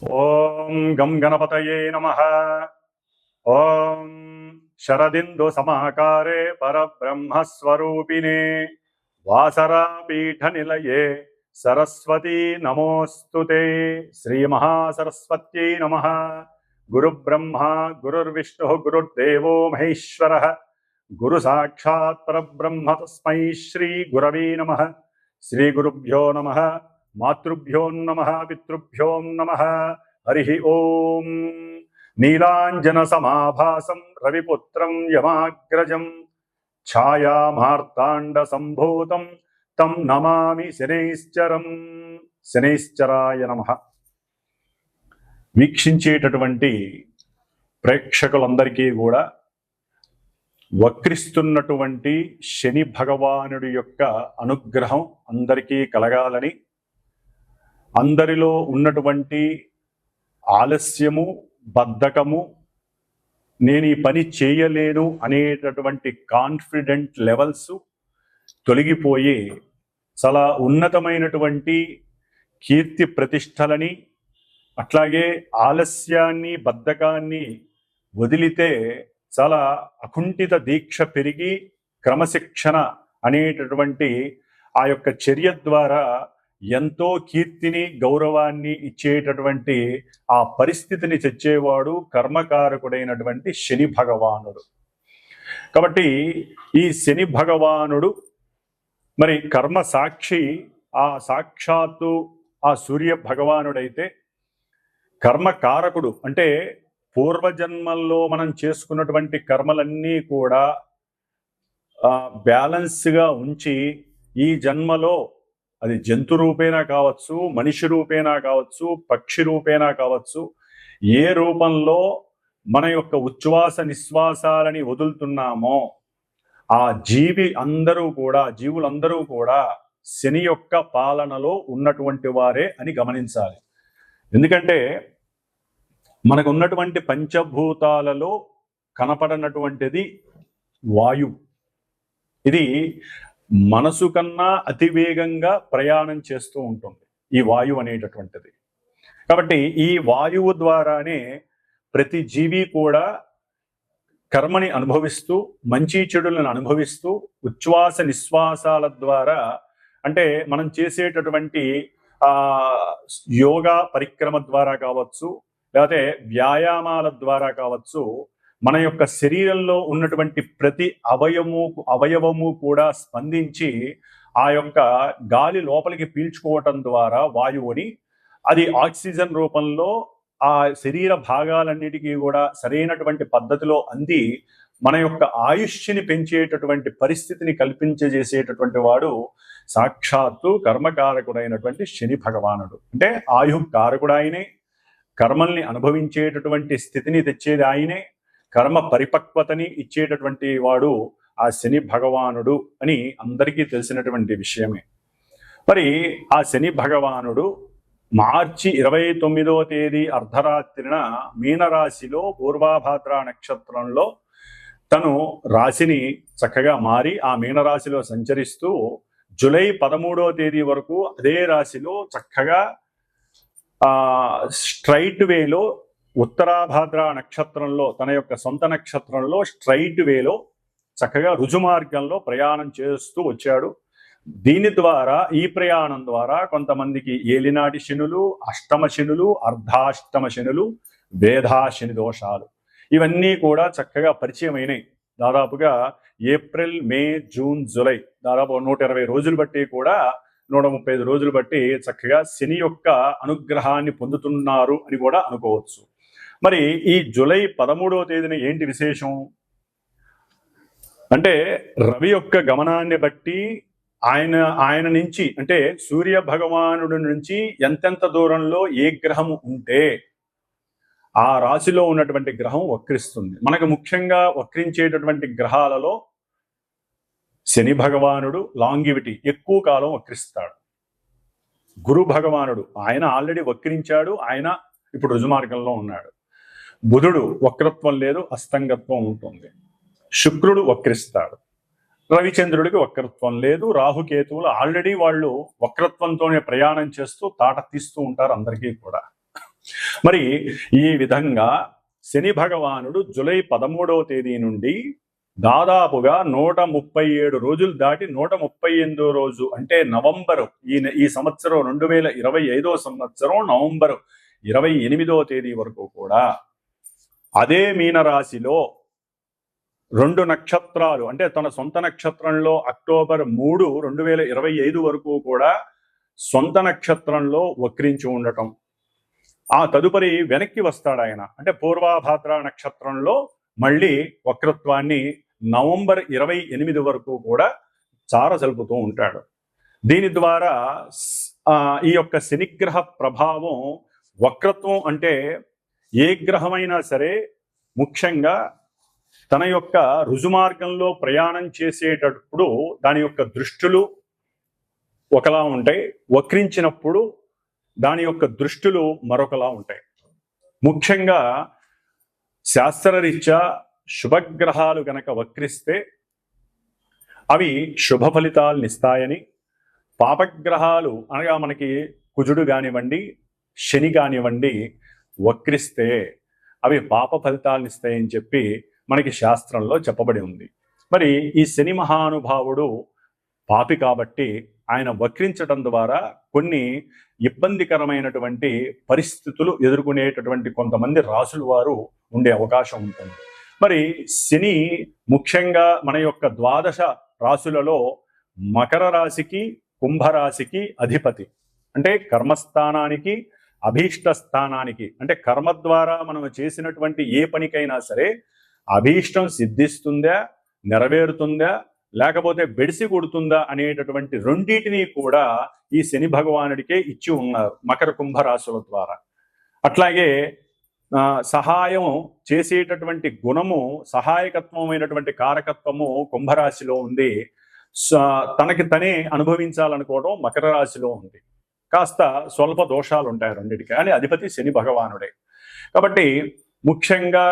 ఓం గం గణపతయే నమః. ఓం శరదిందు సమాకారే పరబ్రహ్మస్వరూపిణే వాసరాపీఠ నిలయే సరస్వతీ నమోస్తుతే. శ్రీ మహాసరస్వత్యై నమః. గురు బ్రహ్మ గురుర్విష్ణు గురుర్దేవో మహేశ్వరః గురు సాక్షాత్ పరబ్రహ్మ తస్మై శ్రీ గురవే నమః. శ్రీ గురుభ్యో నమః. మాతృభ్యో నమః. పితృభ్యో నమః. హరి ఓం. నీలాంజన సమాభాసం రవిపుత్రం యమాగ్రజం ఛాయామార్తాండ సంభూతం తం నమామి శనైశ్చరం. శనైశ్చరాయ నమః. వీక్షించేటటువంటి ప్రేక్షకులందరికీ కూడా వక్రిస్తున్నటువంటి శని భగవానుడి యొక్క అనుగ్రహం అందరికీ కలగాలని, అందరిలో ఉన్నటువంటి ఆలస్యము, బద్ధకము, నేను ఈ పని చేయలేను అనేటటువంటి కాన్ఫిడెంట్ లెవెల్స్ తొలగిపోయి చాలా ఉన్నతమైనటువంటి కీర్తి ప్రతిష్టలని, అట్లాగే ఆలస్యాన్ని, బద్ధకాన్ని వదిలితే చాలా అకుంఠిత దీక్ష పెరిగి క్రమశిక్షణ అనేటటువంటి ఆ యొక్క చర్య ద్వారా ఎంతో కీర్తిని, గౌరవాన్ని ఇచ్చేటటువంటి ఆ పరిస్థితిని తెచ్చేవాడు కర్మకారకుడైనటువంటి శని భగవానుడు. కాబట్టి ఈ శని భగవానుడు మరి కర్మ సాక్షి, ఆ సాక్షాత్తు ఆ సూర్య భగవానుడైతే కర్మకారకుడు అంటే పూర్వజన్మల్లో మనం చేసుకున్నటువంటి కర్మలన్నీ కూడా బ్యాలెన్స్గా ఉంచి ఈ జన్మలో అది జంతు రూపేణా కావచ్చు, మనిషి రూపేణా కావచ్చు, పక్షి రూపేణా కావచ్చు, ఏ రూపంలో మన యొక్క ఉచ్ఛ్వాస నిశ్వాసాలని వదులుతున్నామో ఆ జీవులందరూ కూడా శని యొక్క పాలనలో ఉన్నటువంటి వారే అని గమనించాలి. ఎందుకంటే మనకు ఉన్నటువంటి పంచభూతాలలో కనపడనటువంటిది వాయువు. ఇది మనసు కన్నా అతివేగంగా ప్రయాణం చేస్తూ ఉంటుంది ఈ వాయువు అనేటటువంటిది. కాబట్టి ఈ వాయువు ద్వారానే ప్రతి జీవి కూడా కర్మని అనుభవిస్తూ, మంచి చెడులను అనుభవిస్తూ, ఉచ్ఛ్వాస నిశ్వాసాల ద్వారా అంటే మనం చేసేటటువంటి యోగా పరిక్రమ ద్వారా కావచ్చు, లేకపోతే వ్యాయామాల ద్వారా కావచ్చు, మన యొక్క శరీరంలో ఉన్నటువంటి ప్రతి అవయవము కూడా స్పందించి ఆ యొక్క గాలి లోపలికి పీల్చుకోవటం ద్వారా వాయువుని అది ఆక్సిజన్ రూపంలో ఆ శరీర భాగాలన్నిటికీ కూడా సరైనటువంటి పద్ధతిలో అంది మన యొక్క ఆయుష్ని పెంచేటటువంటి పరిస్థితిని కల్పించేసేటటువంటి వాడు సాక్షాత్తు కర్మకారకుడైనటువంటి శని భగవానుడు. అంటే ఆయుకారకుడు ఆయనే, కర్మల్ని అనుభవించేటటువంటి స్థితిని తెచ్చేది ఆయనే, కర్మ పరిపక్వతని ఇచ్చేటటువంటి వాడు ఆ శని భగవానుడు అని అందరికీ తెలిసినటువంటి విషయమే. మరి ఆ శని భగవానుడు మార్చి 29వ తేదీ అర్ధరాత్రిన మీనరాశిలో పూర్వాభాద్ర నక్షత్రంలో తను రాశిని చక్కగా మారి ఆ మీనరాశిలో సంచరిస్తూ జూలై 13వ తేదీ వరకు అదే రాశిలో చక్కగా స్ట్రైట్ వేలో ఉత్తరాభాద్ర నక్షత్రంలో తన యొక్క సొంత నక్షత్రంలో స్ట్రైట్ వేలో చక్కగా రుజుమార్గంలో ప్రయాణం చేస్తూ వచ్చాడు. దీని ద్వారా, ఈ ప్రయాణం ద్వారా కొంతమందికి ఏలినాటి శనులు, అష్టమ శనులు, అర్ధాష్టమ శనులు, వేధాశని దోషాలు ఇవన్నీ కూడా చక్కగా పరిచయం అయినాయి. దాదాపుగా ఏప్రిల్, మే, జూన్, జూలై దాదాపు 120 రోజులు బట్టి కూడా 135 రోజులు బట్టి చక్కగా శని యొక్క అనుగ్రహాన్ని పొందుతున్నారు అని కూడా అనుకోవచ్చు. మరి ఈ జూలై 13వ తేదీన ఏంటి విశేషం అంటే రవి యొక్క గమనాన్ని బట్టి ఆయన నుంచి అంటే సూర్య భగవానుడి నుంచి ఎంతెంత దూరంలో ఏ గ్రహము ఉంటే ఆ రాశిలో ఉన్నటువంటి గ్రహం వక్రిస్తుంది. మనకు ముఖ్యంగా వక్రించేటటువంటి గ్రహాలలో శని భగవానుడు లాంగివిటీ ఎక్కువ కాలం వక్రిస్తాడు. గురు భగవానుడు ఆయన ఆల్రెడీ వక్రించాడు, ఆయన ఇప్పుడు రుజుమార్గంలో ఉన్నాడు. బుధుడు వక్రత్వం లేదు, అస్తంగత్వం ఉంటుంది. శుక్రుడు వక్రిస్తాడు. రవిచంద్రుడికి వక్రత్వం లేదు. రాహుకేతువులు ఆల్రెడీ వాళ్ళు వక్రత్వంతోనే ప్రయాణం చేస్తూ తాట తీస్తూ ఉంటారు అందరికీ కూడా. మరి ఈ విధంగా శని భగవానుడు జూలై 13వ తేదీ నుండి దాదాపుగా 137 రోజులు దాటి 138వ రోజు అంటే నవంబరు ఈ సంవత్సరం 2025వ సంవత్సరం నవంబరు 28వ తేదీ వరకు కూడా అదే మీనరాశిలో 2 నక్షత్రాలు అంటే తన సొంత నక్షత్రంలో అక్టోబర్ 3, 2025 వరకు కూడా సొంత నక్షత్రంలో వక్రించి ఉండటం, ఆ తదుపరి వెనక్కి వస్తాడు ఆయన అంటే పూర్వాభాద్ర నక్షత్రంలో మళ్ళీ వక్రత్వాన్ని నవంబర్ 28 వరకు కూడా చారజల్పుతూ ఉంటాడు. దీని ద్వారా ఈ యొక్క శనిగ్రహ ప్రభావం వక్రత్వం అంటే ఏ గ్రహమైనా సరే ముఖ్యంగా తన యొక్క రుజుమార్గంలో ప్రయాణం చేసేటప్పుడు దాని యొక్క దృష్టులు ఒకలా ఉంటాయి, వక్రించినప్పుడు దాని యొక్క దృష్టులు మరొకలా ఉంటాయి. ముఖ్యంగా శాస్త్రరీత్యా శుభగ్రహాలు గనక వక్రిస్తే అవి శుభ ఫలితాలను ఇస్తాయని, పాపగ్రహాలు అనగా మనకి కుజుడు కానివ్వండి శని కానివ్వండి వక్రిస్తే అవి పాప ఫలితాలను ఇస్తాయని చెప్పి మనకి శాస్త్రంలో చెప్పబడి ఉంది. మరి ఈ శని మహానుభావుడు పాపి కాబట్టి ఆయన వక్రించడం ద్వారా కొన్ని ఇబ్బందికరమైనటువంటి పరిస్థితులు ఎదుర్కొనేటటువంటి కొంతమంది రాసుల వారు ఉండే అవకాశం ఉంటుంది. మరి శని ముఖ్యంగా మన యొక్క 12 రాశులలో మకర రాశికి కుంభరాశికి అధిపతి, అంటే కర్మస్థానానికి అభీష్ట స్థానానికి, అంటే కర్మ ద్వారా మనం చేసినటువంటి ఏ పనికైనా సరే అభీష్టం సిద్ధిస్తుందా, నెరవేరుతుందా, లేకపోతే బెడిసి కొడుతుందా అనేటటువంటి రెండింటినీ కూడా ఈ శని భగవానుడికే ఇచ్చి ఉన్నారు మకర కుంభరాశుల ద్వారా. అట్లాగే సహాయం చేసేటటువంటి గుణము, సహాయకత్వమైనటువంటి కారకత్వము కుంభరాశిలో ఉంది, తనకి తనే అనుభవించాలనుకోవడం మకర రాశిలో ఉంది. కాస్త స్వల్ప దోషాలు ఉంటాయి రెండింటికి, అని అధిపతి శని భగవానుడే. కాబట్టి ముఖ్యంగా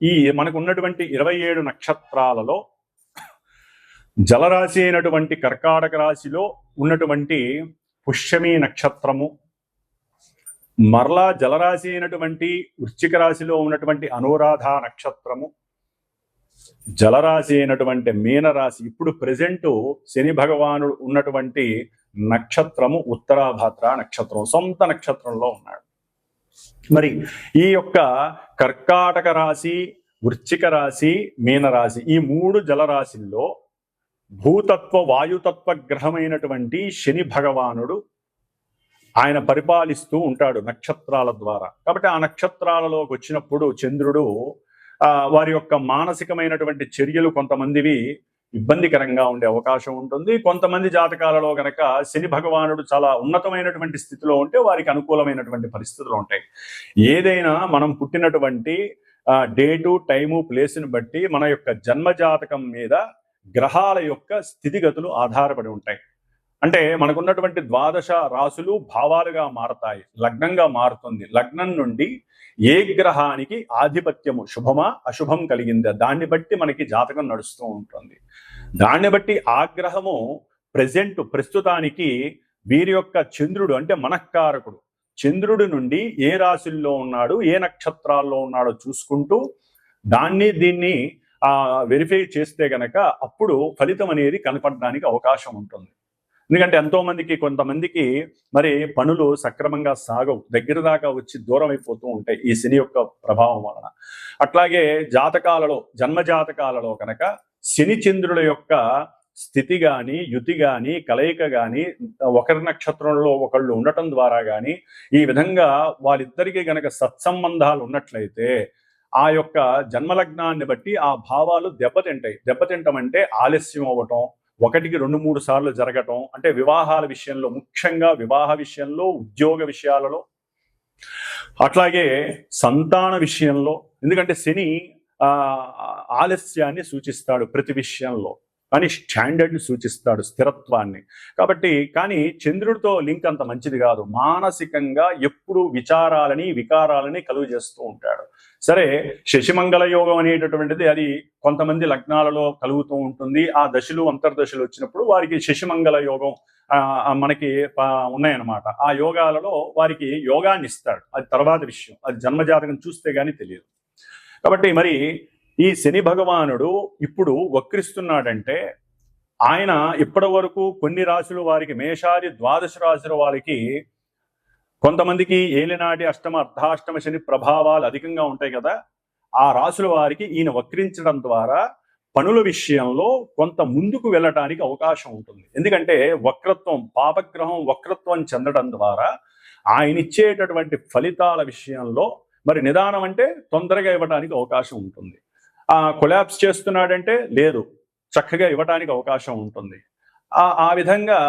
ఈ మనకు ఉన్నటువంటి 27 నక్షత్రాలలో జలరాశి అయినటువంటి కర్కాటక రాశిలో ఉన్నటువంటి పుష్యమి నక్షత్రము, మరలా జలరాశి అయినటువంటి వృశ్చిక రాశిలో ఉన్నటువంటి అనురాధ నక్షత్రము, జలరాశి అయినటువంటి మీనరాశి, ఇప్పుడు ప్రెజెంట్ శని భగవానుడు ఉన్నటువంటి నక్షత్రము ఉత్తరాభాద్ర నక్షత్రం, సొంత నక్షత్రంలో ఉన్నాడు. మరి ఈ యొక్క కర్కాటక రాశి, వృశ్చిక రాశి, మీనరాశి ఈ 3 జలరాశిల్లో భూతత్వ వాయుతత్వ గ్రహమైనటువంటి శని భగవానుడు ఆయన పరిపాలిస్తూ ఉంటాడు నక్షత్రాల ద్వారా. కాబట్టి ఆ నక్షత్రాలలోకి వచ్చినప్పుడు చంద్రుడు వారి యొక్క మానసికమైనటువంటి చర్యలు కొంతమందివి ఇబ్బందికరంగా ఉండే అవకాశం ఉంటుంది. కొంతమంది జాతకాలలో గనక శని భగవానుడు చాలా ఉన్నతమైనటువంటి స్థితిలో ఉంటే వారికి అనుకూలమైనటువంటి పరిస్థితులు ఉంటాయి. ఏదైనా మనం పుట్టినటువంటి డేటు, టైము, ప్లేస్ని బట్టి మన యొక్క జన్మజాతకం మీద గ్రహాల యొక్క స్థితిగతులు ఆధారపడి ఉంటాయి. అంటే మనకున్నటువంటి 12 రాశులు భావాలుగా మారతాయి, లగ్నంగా మారుతుంది. లగ్నం నుండి ఏ గ్రహానికి ఆధిపత్యము శుభమా అశుభం కలిగిందా దాన్ని బట్టి మనకి జాతకం నడుస్తూ ఉంటుంది. దాన్ని బట్టి ఆ గ్రహము ప్రస్తుతానికి వీరి యొక్క చంద్రుడు అంటే మనఃకారకుడు, చంద్రుడి నుండి ఏ రాశుల్లో ఉన్నాడు, ఏ నక్షత్రాల్లో ఉన్నాడో చూసుకుంటూ దీన్ని వెరిఫై చేస్తే గనక అప్పుడు ఫలితం అనేది కనపడడానికి అవకాశం ఉంటుంది. ఎందుకంటే కొంతమందికి మరి పనులు సక్రమంగా సాగవు, దగ్గర దాకా వచ్చి దూరం అయిపోతూ ఉంటాయి ఈ శని యొక్క ప్రభావం వలన. అట్లాగే జాతకాలలో, జన్మజాతకాలలో కనుక శని చంద్రుల యొక్క స్థితి కానీ, యుతి కానీ, కలయిక కానీ, ఒకరి నక్షత్రంలో ఒకళ్ళు ఉండటం ద్వారా కానీ ఈ విధంగా వాళ్ళిద్దరికీ గనక సత్సంబంధాలు ఉన్నట్లయితే ఆ యొక్క జన్మలగ్నాన్ని బట్టి ఆ భావాలు దెబ్బతింటాయి. దెబ్బతింటం అంటే ఆలస్యం అవ్వటం, 1కి 2-3 సార్లు జరగటం, అంటే వివాహాల విషయంలో, ముఖ్యంగా వివాహ విషయంలో, ఉద్యోగ విషయాలలో, అట్లాగే సంతాన విషయంలో. ఎందుకంటే శని ఆలస్యాన్ని సూచిస్తాడు ప్రతి విషయంలో, కానీ స్టాండర్డ్ని సూచిస్తాడు, స్థిరత్వాన్ని. కాబట్టి కానీ చంద్రుడితో లింక్ అంత మంచిది కాదు. మానసికంగా ఎప్పుడు వికారాలని కలుగు చేస్తూ ఉంటాడు. సరే, శశిమంగళ యోగం అనేటటువంటిది అది కొంతమంది లగ్నాలలో కలుగుతూ ఉంటుంది. ఆ దశలు అంతర్దశలు వచ్చినప్పుడు వారికి శశిమంగళ యోగం మనకి ఉన్నాయన్నమాట. ఆ యోగాలలో వారికి యోగాన్ని ఇస్తాడు. అది తర్వాత విషయం, అది జన్మజాతకం చూస్తే గానీ తెలియదు. కాబట్టి మరి ఈ శని భగవానుడు ఇప్పుడు వక్రిస్తున్నాడంటే ఆయన ఇప్పటి వరకు కొన్ని రాశుల వారికి, మేషాది ద్వాదశ రాశుల వారికి, కొంతమందికి ఏలినాటి అష్టమ అర్ధాష్టమ శని ప్రభావాలు అధికంగా ఉంటాయి కదా, ఆ రాశుల వారికి ఈయన వక్రించడం ద్వారా పనుల విషయంలో కొంత ముందుకు వెళ్ళటానికి అవకాశం ఉంటుంది. ఎందుకంటే వక్రత్వం, పాపగ్రహం వక్రత్వం చెందడం ద్వారా ఆయన ఇచ్చేటటువంటి ఫలితాల విషయంలో మరి నిదానం అంటే తొందరగా ఇవ్వడానికి అవకాశం ఉంటుంది. కొలాప్స్ చేస్తున్నాడంటే లేదు, చక్కగా ఇవ్వటానికి అవకాశం ఉంటుంది. ఆ విధంగా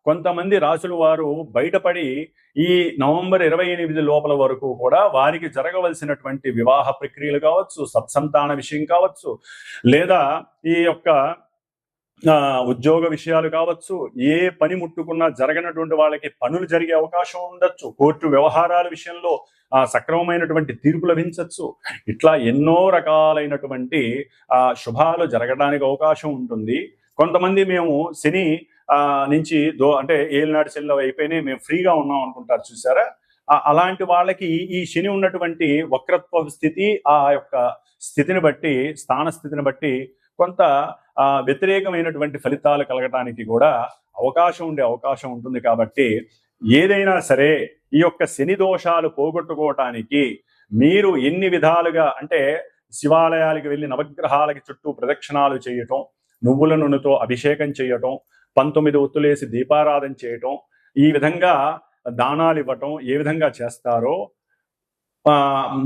కొంతమంది రాసుల వారు బయటపడి ఈ నవంబర్ 28 లోపల వరకు కూడా వారికి జరగవలసినటువంటి వివాహ ప్రక్రియలు కావచ్చు, సత్సంతాన విషయం కావచ్చు, లేదా ఈ యొక్క ఉద్యోగ విషయాలు కావచ్చు, ఏ పని ముట్టుకున్నా జరగనటువంటి వాళ్ళకి పనులు జరిగే అవకాశం ఉండొచ్చు, కోర్టు వ్యవహారాల విషయంలో సక్రమమైనటువంటి తీర్పు లభించవచ్చు. ఇట్లా ఎన్నో రకాలైనటువంటి శుభాలు జరగడానికి అవకాశం ఉంటుంది. కొంతమంది మేము శని నుంచి అంటే ఏలినాటి శనిలో అయిపోయినాయి, మేము ఫ్రీగా ఉన్నాం అనుకుంటారు చూసారా. అలాంటి వాళ్ళకి ఈ శని ఉన్నటువంటి వక్రత్వ స్థితి, ఆ యొక్క స్థితిని బట్టి, స్థాన స్థితిని బట్టి కొంత వ్యతిరేకమైనటువంటి ఫలితాలు కలగటానికి కూడా అవకాశం ఉంటుంది. కాబట్టి ఏదైనా సరే ఈ యొక్క శని దోషాలు పోగొట్టుకోవటానికి మీరు ఎన్ని విధాలుగా అంటే శివాలయాలకు వెళ్ళి నవగ్రహాలకి చుట్టూ ప్రదక్షిణాలు చేయటం, నువ్వుల నూనెతో అభిషేకం చేయటం, 19 ఒత్తులేసి దీపారాధన చేయటం, ఈ విధంగా దానాలు ఇవ్వటం ఏ విధంగా చేస్తారో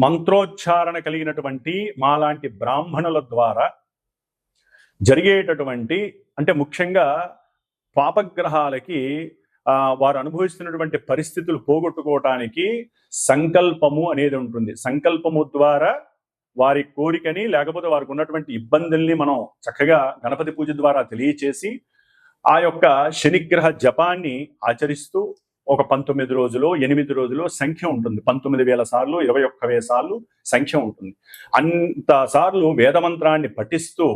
మంత్రోచ్చారణ కలిగినటువంటి మాలాంటి బ్రాహ్మణుల ద్వారా జరిగేటటువంటి, అంటే ముఖ్యంగా పాపగ్రహాలకి వారు అనుభవిస్తున్నటువంటి పరిస్థితులు పోగొట్టుకోవటానికి సంకల్పము అనేది ఉంటుంది. సంకల్పము ద్వారా వారి కోరికని, లేకపోతే వారికి ఉన్నటువంటి ఇబ్బందుల్ని మనం చక్కగా గణపతి పూజ ద్వారా తెలియచేసి ఆ యొక్క శనిగ్రహ జపాన్ని ఆచరిస్తూ ఒక 19 రోజులు 8 రోజులు సంఖ్య ఉంటుంది. 19,000 సార్లు 21,000 సార్లు సంఖ్య ఉంటుంది. అంత సార్లు వేదమంత్రాన్ని పఠిస్తూ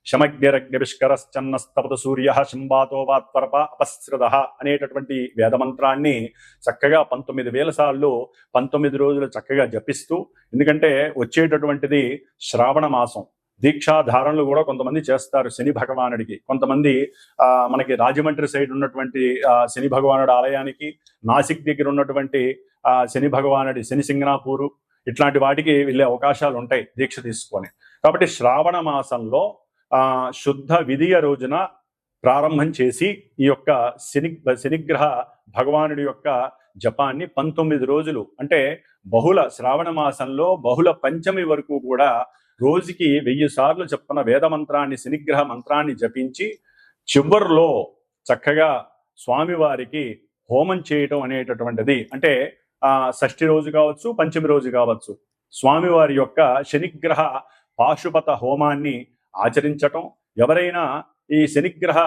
శమగ్నిరగ్నిష్కరశ్చన్నస్తపత సూర్య శంబాతో వాత్పరప అపస్రద అనేటటువంటి వేదమంత్రాన్ని చక్కగా 19,000 సార్లు 19 రోజులు చక్కగా జపిస్తూ, ఎందుకంటే వచ్చేటటువంటిది శ్రావణ మాసం, దీక్షాధారణలు కూడా కొంతమంది చేస్తారు శని భగవానుడికి. కొంతమంది మనకి రాజమండ్రి సైడ్ ఉన్నటువంటి శని భగవానుడి ఆలయానికి, నాసిక్ దగ్గర ఉన్నటువంటి శని భగవానుడి శని సింగనాపూరు ఇట్లాంటి వాటికి వెళ్ళే అవకాశాలు ఉంటాయి దీక్ష తీసుకొని. కాబట్టి శ్రావణ మాసంలో శుద్ధ విధియ రోజున ప్రారంభం చేసి ఈ యొక్క శనిగ్రహ భగవానుడి యొక్క జపాన్ని 19 రోజులు, అంటే బహుళ శ్రావణ మాసంలో బహుళ పంచమి వరకు కూడా రోజుకి 1000 సార్లు చెప్పిన వేదమంత్రాన్ని, శనిగ్రహ మంత్రాన్ని జపించి చివరిలో చక్కగా స్వామివారికి హోమం చేయటం అనేటటువంటిది, అంటే షష్ఠి రోజు కావచ్చు, పంచమి రోజు కావచ్చు, స్వామివారి యొక్క శనిగ్రహ పాశుపత హోమాన్ని ఆచరించటం. ఎవరైనా ఈ శనిగ్రహ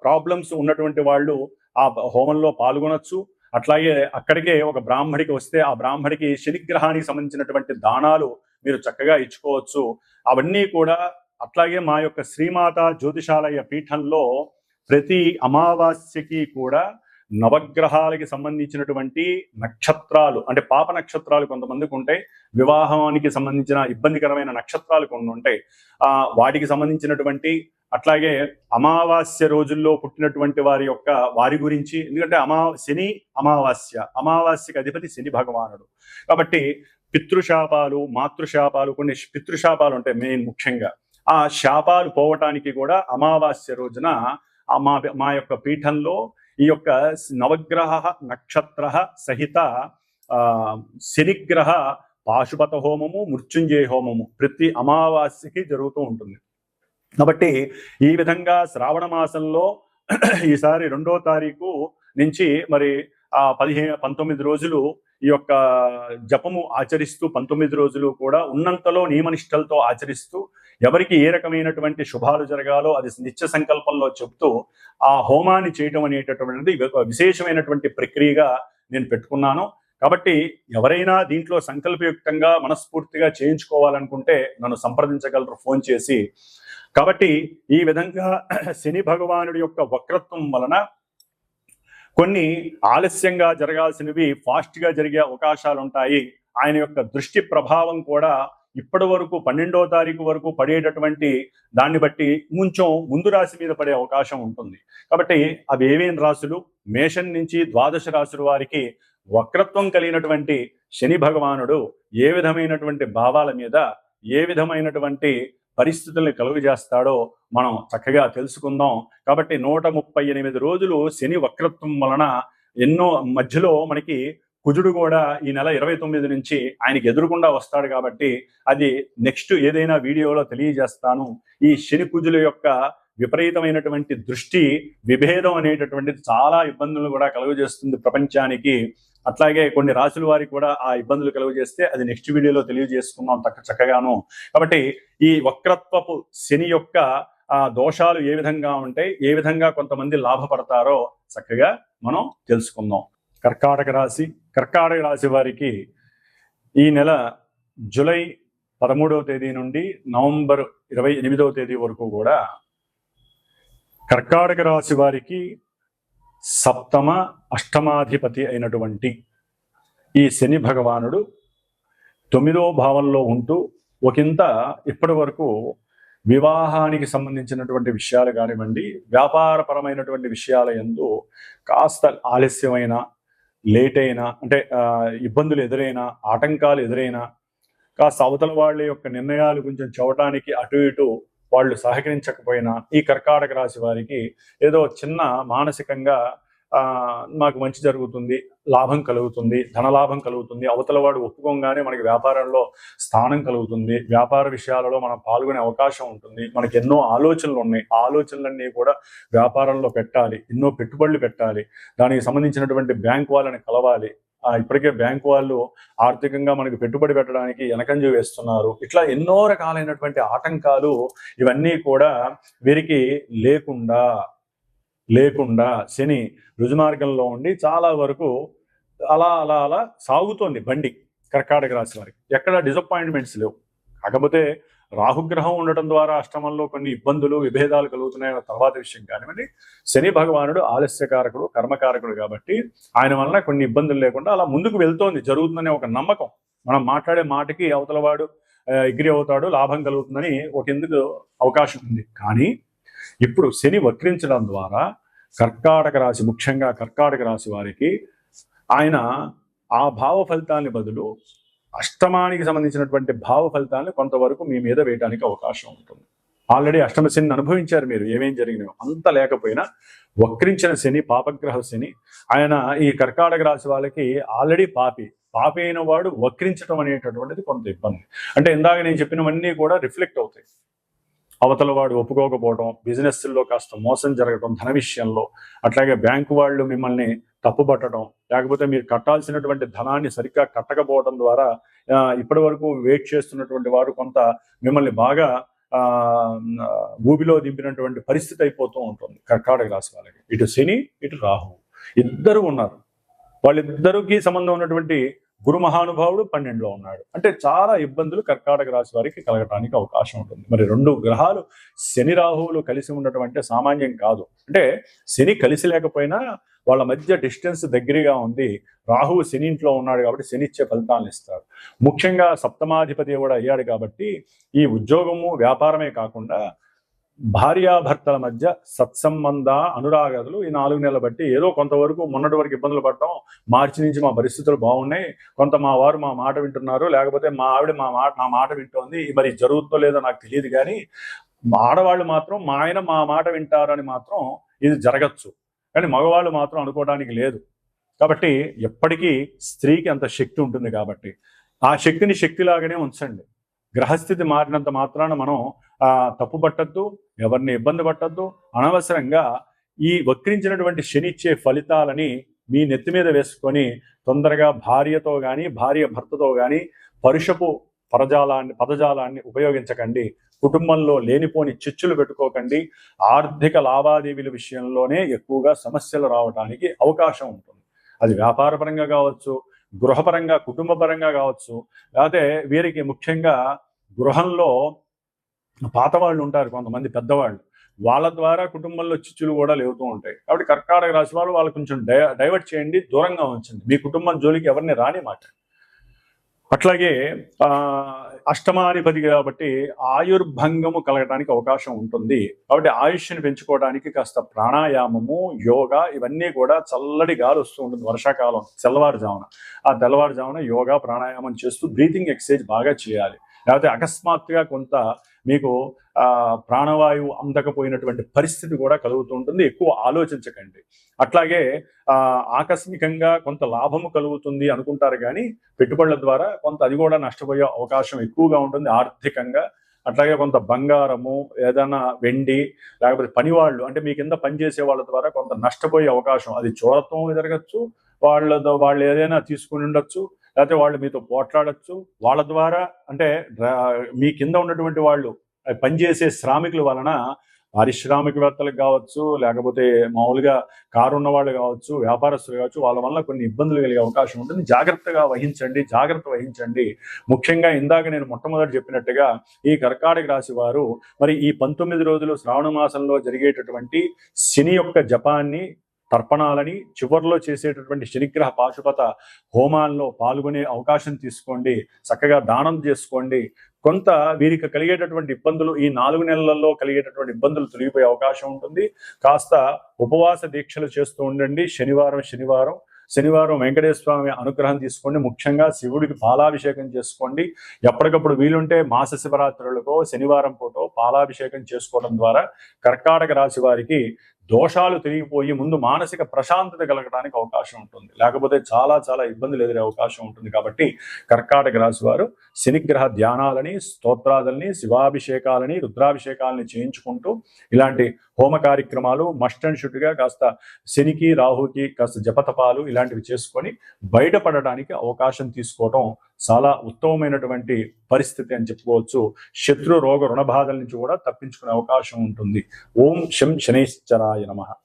ప్రాబ్లమ్స్ ఉన్నటువంటి వాళ్ళు ఆ హోమంలో పాల్గొనొచ్చు. అట్లాగే అక్కడికే ఒక బ్రాహ్మడికి వస్తే ఆ బ్రాహ్మడికి శనిగ్రహానికి సంబంధించినటువంటి దానాలు మీరు చక్కగా ఇచ్చుకోవచ్చు. అవన్నీ కూడా అట్లాగే మా యొక్క శ్రీమాత జ్యోతిషాలయ పీఠంలో ప్రతి అమావాస్యకి కూడా నవగ్రహాలకి సంబంధించినటువంటి నక్షత్రాలు, అంటే పాప నక్షత్రాలు కొంతమందికి ఉంటాయి, వివాహానికి సంబంధించిన ఇబ్బందికరమైన నక్షత్రాలు కొన్ని ఉంటాయి, వాటికి సంబంధించినటువంటి, అట్లాగే అమావాస్య రోజుల్లో పుట్టినటువంటి వారి గురించి, ఎందుకంటే శని అమావాస్యకి అధిపతి శని భగవానుడు. కాబట్టి పితృశాపాలు, మాతృశాపాలు, కొన్ని పితృశాపాలు ఉంటాయి మెయిన్ ముఖ్యంగా. ఆ శాపాలు పోవటానికి కూడా అమావాస్య రోజున మా యొక్క పీఠంలో ఈ యొక్క నవగ్రహ నక్షత్ర సహిత శనిగ్రహ పాశుపత హోమము, మృత్యుంజయ హోమము ప్రతి అమావాస్యకి జరుగుతూ ఉంటుంది. కాబట్టి ఈ విధంగా శ్రావణ మాసంలో ఈసారి 2వ తారీఖు నుంచి మరి 19 రోజులు ఈ యొక్క జపము ఆచరిస్తూ 19 రోజులు కూడా ఉన్నంతలో నియమనిష్టలతో ఆచరిస్తూ ఎవరికి ఏ రకమైనటువంటి శుభాలు జరగాలో అది నిత్య సంకల్పంలో చెప్తూ ఆ హోమాన్ని చేయటం అనేటటువంటిది విశేషమైనటువంటి ప్రక్రియగా నేను పెట్టుకున్నాను. కాబట్టి ఎవరైనా దీంట్లో సంకల్పయుక్తంగా మనస్ఫూర్తిగా చేయించుకోవాలనుకుంటే నన్ను సంప్రదించగలరు ఫోన్ చేసి. కాబట్టి ఈ విధంగా శని భగవానుడి యొక్క వక్రత్వం వలన కొన్ని ఆలస్యంగా జరగాల్సినవి ఫాస్ట్గా జరిగే అవకాశాలు ఉంటాయి. ఆయన యొక్క దృష్టి ప్రభావం కూడా ఇప్పటి వరకు 12వ తారీఖు వరకు పడేటటువంటి దాన్ని బట్టి కొంచెం ముందు రాశి మీద పడే అవకాశం ఉంటుంది. కాబట్టి అవి ఏమేం రాశులు? మేషం నుంచి ద్వాదశ రాశుల వారికి వక్రత్వం కలిగినటువంటి శని భగవానుడు ఏ విధమైనటువంటి భావాల మీద ఏ విధమైనటువంటి పరిస్థితుల్ని కలుగజేస్తాడో మనం చక్కగా తెలుసుకుందాం. కాబట్టి 138 రోజులు శని వక్రత్వం వలన ఎన్నో మధ్యలో మనకి కుజుడు కూడా ఈ నెల 29 నుంచి ఆయనకి ఎదురుకుండా వస్తాడు. కాబట్టి అది నెక్స్ట్ ఏదైనా వీడియోలో తెలియజేస్తాను. ఈ శని కుజుల యొక్క విపరీతమైనటువంటి దృష్టి విభేదం అనేటటువంటిది చాలా ఇబ్బందులు కూడా కలుగజేస్తుంది ప్రపంచానికి. అట్లాగే కొన్ని రాశుల వారికి కూడా ఆ ఇబ్బందులు కలుగజేస్తే అది నెక్స్ట్ వీడియోలో తెలియజేసుకుందాం చక్కగాను. కాబట్టి ఈ వక్రత్వపు శని యొక్క దోషాలు ఏ విధంగా ఉంటాయి, ఏ విధంగా కొంతమంది లాభపడతారో చక్కగా మనం తెలుసుకుందాం. కర్కాటక రాశి వారికి ఈ నెల జూలై 13వ తేదీ నుండి నవంబర్ 28వ తేదీ వరకు కూడా కర్కాటక రాశి వారికి సప్తమ అష్టమాధిపతి అయినటువంటి ఈ శని భగవానుడు 9వ భావంలో ఉంటూ ఒకంత ఇప్పటి వరకు వివాహానికి సంబంధించినటువంటి విషయాలు కానివ్వండి, వ్యాపారపరమైనటువంటి విషయాల యందు కాస్త ఆలస్యమైన, లేట్ అయినా, అంటే ఇబ్బందులు ఎదురైనా, ఆటంకాలు ఎదురైనా, కాస్త అవతల వాళ్ళ యొక్క నిర్ణయాలు కొంచెం చూడటానికి అటు ఇటు వాళ్ళు సహకరించకపోయినా ఈ కర్కాటక రాశి వారికి ఏదో చిన్న మానసికంగా మాకు మంచి జరుగుతుంది, లాభం కలుగుతుంది, ధనలాభం కలుగుతుంది, అవతల వాడు ఒప్పుకోగానే మనకి వ్యాపారంలో స్థానం కలుగుతుంది, వ్యాపార విషయాలలో మనం పాల్గొనే అవకాశం ఉంటుంది, మనకి ఎన్నో ఆలోచనలు ఉన్నాయి, ఆ ఆలోచనలన్నీ కూడా వ్యాపారంలో పెట్టాలి, ఎన్నో పెట్టుబడులు పెట్టాలి, దానికి సంబంధించినటువంటి బ్యాంక్ వాళ్ళని కలవాలి, ఇప్పటికే బ్యాంకు వాళ్ళు ఆర్థికంగా మనకి పెట్టుబడి పెట్టడానికి వెనకంజ వేస్తున్నారు. ఇట్లా ఎన్నో రకాలైనటువంటి ఆటంకాలు ఇవన్నీ కూడా వీరికి లేకుండా శని రుజుమార్గంలో ఉండి చాలా వరకు అలా సాగుతోంది బండి కర్కాటక రాశి వారికి. ఎక్కడ డిసప్పాయింట్మెంట్స్ లేవు. కాకపోతే రాహుగ్రహం ఉండటం ద్వారా అష్టమంలో కొన్ని ఇబ్బందులు విభేదాలు కలుగుతున్నాయన్న తర్వాత విషయం కానివ్వండి, శని భగవానుడు ఆలస్యకారకుడు, కర్మకారకుడు కాబట్టి ఆయన వలన కొన్ని ఇబ్బందులు లేకుండా అలా ముందుకు వెళ్తోంది, జరుగుతుందనే ఒక నమ్మకం. మనం మాట్లాడే మాటకి అవతలవాడు ఎగ్రీ అవుతాడు, లాభం కలుగుతుందని ఒక ఎందుకు అవకాశం ఉంది. కానీ ఇప్పుడు శని వక్రించడం ద్వారా కర్కాటక రాశి, ముఖ్యంగా కర్కాటక రాశి వారికి ఆయన ఆ భావ ఫలితాన్ని బదులు అష్టమానికి సంబంధించినటువంటి భావ ఫలితాన్ని కొంతవరకు మీ మీద వేయడానికి అవకాశం ఉంటుంది. ఆల్రెడీ అష్టమ శని అనుభవించారు మీరు, ఏమేం జరిగినాయో అంత లేకపోయినా వక్రించిన శని, పాపగ్రహ శని, ఆయన ఈ కర్కాటక రాశి వాళ్ళకి ఆల్రెడీ పాపి అయిన వాడు వక్రించడం అనేటటువంటిది కొంత ఇబ్బంది. అంటే ఇందాక నేను చెప్పినవన్నీ కూడా రిఫ్లెక్ట్ అవుతాయి. అవతల వాడు ఒప్పుకోకపోవడం, బిజినెస్లో కాస్త మోసం జరగడం ధన విషయంలో, అట్లాగే బ్యాంకు వాళ్ళు మిమ్మల్ని తప్పుపట్టడం, లేకపోతే మీరు కట్టాల్సినటువంటి ధనాన్ని సరిగ్గా కట్టకపోవడం ద్వారా ఇప్పటి వరకు వెయిట్ చేస్తున్నటువంటి వారు కొంత మిమ్మల్ని బాగా ఊబిలో దింపినటువంటి పరిస్థితి అయిపోతూ ఉంటుంది కర్కాటక రాశి వాళ్ళకి. ఇటు శని, ఇటు రాహు ఇద్దరు ఉన్నారు. వాళ్ళిద్దరికి సంబంధం ఉన్నటువంటి గురు మహానుభావుడు 12లో ఉన్నాడు. అంటే చాలా ఇబ్బందులు కర్కాటక రాశి వారికి కలగటానికి అవకాశం ఉంటుంది. మరి రెండు గ్రహాలు శని రాహువులు కలిసి ఉండటం అంటే సామాన్యం కాదు. అంటే శని కలిసి లేకపోయినా వాళ్ళ మధ్య డిస్టెన్స్ దగ్గరగా ఉంది. రాహువు శని ఇంట్లో ఉన్నాడు కాబట్టి శని ఇచ్చే ఫలితాలను ఇస్తాడు. ముఖ్యంగా సప్తమాధిపతి కూడా అయ్యాడు కాబట్టి ఈ ఉద్యోగము, వ్యాపారమే కాకుండా భార్యాభర్తల మధ్య సత్సంబంధ అనురాగాలు ఈ 4 నెలలు బట్టి ఏదో కొంతవరకు మొన్నటి వరకు ఇబ్బందులు పడటం, మార్చి నుంచి మా పరిస్థితులు బాగున్నాయి, కొంత మా వారు మా మాట వింటున్నారు, లేకపోతే మా ఆవిడ నా మాట వింటోంది, మరి జరుగుతుందో లేదో నాకు తెలియదు, కానీ ఆడవాళ్ళు మాత్రం మా ఆయన మా మాట వింటారని మాత్రం ఇది జరగచ్చు, కానీ మగవాళ్ళు మాత్రం అనుకోవడానికి లేదు. కాబట్టి ఎప్పటికీ స్త్రీకి అంత శక్తి ఉంటుంది కాబట్టి ఆ శక్తిని శక్తిలాగానే ఉంచండి. గ్రహస్థితి మారినంత మాత్రాన మనం తప్పు పట్టద్దు, ఎవరిని ఇబ్బంది పట్టద్దు. అనవసరంగా ఈ వక్రించినటువంటి శని ఇచ్చే ఫలితాలని మీ నెత్తి మీద వేసుకొని తొందరగా భార్యతో కానీ భార్య భర్తతో కానీ పరుషపు పదజాలాన్ని ఉపయోగించకండి. కుటుంబంలో లేనిపోని చిచ్చులు పెట్టుకోకండి. ఆర్థిక లావాదేవీల విషయంలోనే ఎక్కువగా సమస్యలు రావడానికి అవకాశం ఉంటుంది. అది వ్యాపారపరంగా కావచ్చు, గృహపరంగా, కుటుంబపరంగా కావచ్చు, లేకపోతే వీరికి ముఖ్యంగా గృహంలో పాత వాళ్ళు ఉంటారు, కొంతమంది పెద్దవాళ్ళు వాళ్ళ ద్వారా కుటుంబంలో చిచ్చులు కూడా లేవుతూ ఉంటాయి. కాబట్టి కర్కాటక రాశి వాళ్ళు వాళ్ళు కొంచెం డైవర్ట్ చేయండి, దూరంగా ఉంచండి. మీ కుటుంబం జోలికి ఎవరిని రాని మాట. అట్లాగే అష్టమాధిపతి కాబట్టి ఆయుర్భంగము కలగడానికి అవకాశం ఉంటుంది. కాబట్టి ఆయుష్ని పెంచుకోవడానికి కాస్త ప్రాణాయామము, యోగా ఇవన్నీ కూడా, చల్లటి గాలి వస్తూ ఉంటుంది వర్షాకాలం తెల్లవారుజామున, ఆ తెల్లవారుజామున యోగా ప్రాణాయామం చేస్తూ బ్రీతింగ్ ఎక్సర్సైజ్ బాగా చేయాలి. లేకపోతే అకస్మాత్తుగా కొంత మీకు ప్రాణవాయువు అందకపోయినటువంటి పరిస్థితి కూడా కలుగుతూ ఉంటుంది. ఎక్కువ ఆలోచించకండి. అట్లాగే ఆకస్మికంగా కొంత లాభము కలుగుతుంది అనుకుంటారు, కానీ పెట్టుబడుల ద్వారా కొంత అది కూడా నష్టపోయే అవకాశం ఎక్కువగా ఉంటుంది ఆర్థికంగా. అట్లాగే కొంత బంగారము, ఏదైనా వెండి, లేకపోతే పనివాళ్ళు అంటే మీ కింద పనిచేసే వాళ్ళ ద్వారా కొంత నష్టపోయే అవకాశం, అది చోరత్వం జరగచ్చు, వాళ్ళు ఏదైనా తీసుకుని ఉండొచ్చు, లేకపోతే వాళ్ళు మీతో పోట్లాడచ్చు. వాళ్ళ ద్వారా అంటే మీ కింద ఉన్నటువంటి వాళ్ళు పనిచేసే శ్రామికుల వలన పారిశ్రామికవేత్తలకు కావచ్చు, లేకపోతే మామూలుగా కారు ఉన్న వాళ్ళు కావచ్చు, వ్యాపారస్తులు కావచ్చు, వాళ్ళ వల్ల కొన్ని ఇబ్బందులు కలిగే అవకాశం ఉంటుంది. జాగ్రత్త వహించండి. ముఖ్యంగా ఇందాక నేను మొట్టమొదటి చెప్పినట్టుగా ఈ కర్కాటక రాశి వారు మరి ఈ 19 రోజులు శ్రావణ మాసంలో జరిగేటటువంటి శని యొక్క జపాన్ని, తర్పణాలని, చివరిలో చేసేటటువంటి శనిగ్రహ పాశుపత హోమాల్లో పాల్గొనే అవకాశం తీసుకోండి. చక్కగా దానం చేసుకోండి. కొంత వీరికి కలిగేటటువంటి ఇబ్బందులు, ఈ 4 నెలలలో కలిగేటటువంటి ఇబ్బందులు తొలగిపోయే అవకాశం ఉంటుంది. కాస్త ఉపవాస దీక్షలు చేస్తూ ఉండండి. శనివారం వెంకటేశ్వర స్వామి అనుగ్రహం తీసుకోండి. ముఖ్యంగా శివుడికి పాలాభిషేకం చేసుకోండి. ఎప్పటికప్పుడు వీలుంటే మాస శివరాత్రులకో శనివారం పూటో పాలాభిషేకం చేసుకోవడం ద్వారా కర్కాటక రాశి వారికి దోషాలు తిరిగిపోయి ముందు మానసిక ప్రశాంతత కలగడానికి అవకాశం ఉంటుంది. లేకపోతే చాలా చాలా ఇబ్బందులు ఎదురే అవకాశం ఉంటుంది. కాబట్టి కర్కాటక రాశి వారు శనిగ్రహ ధ్యానాలని, స్తోత్రాలని, శివాభిషేకాలని, రుద్రాభిషేకాలని చేయించుకుంటూ ఇలాంటి హోమ కార్యక్రమాలు మస్ట్ అండ్ షుడ్గా కాస్త శనికి, రాహుకి కాస్త జపతపాలు ఇలాంటివి చేసుకొని బయటపడడానికి అవకాశం తీసుకోవటం చాలా ఉత్తమమైనటువంటి పరిస్థితి అని చెప్పుకోవచ్చు. శత్రు రోగ రుణబాధల నుంచి కూడా తప్పించుకునే అవకాశం ఉంటుంది. ఓం శం శనైశ్చరాయ నమః.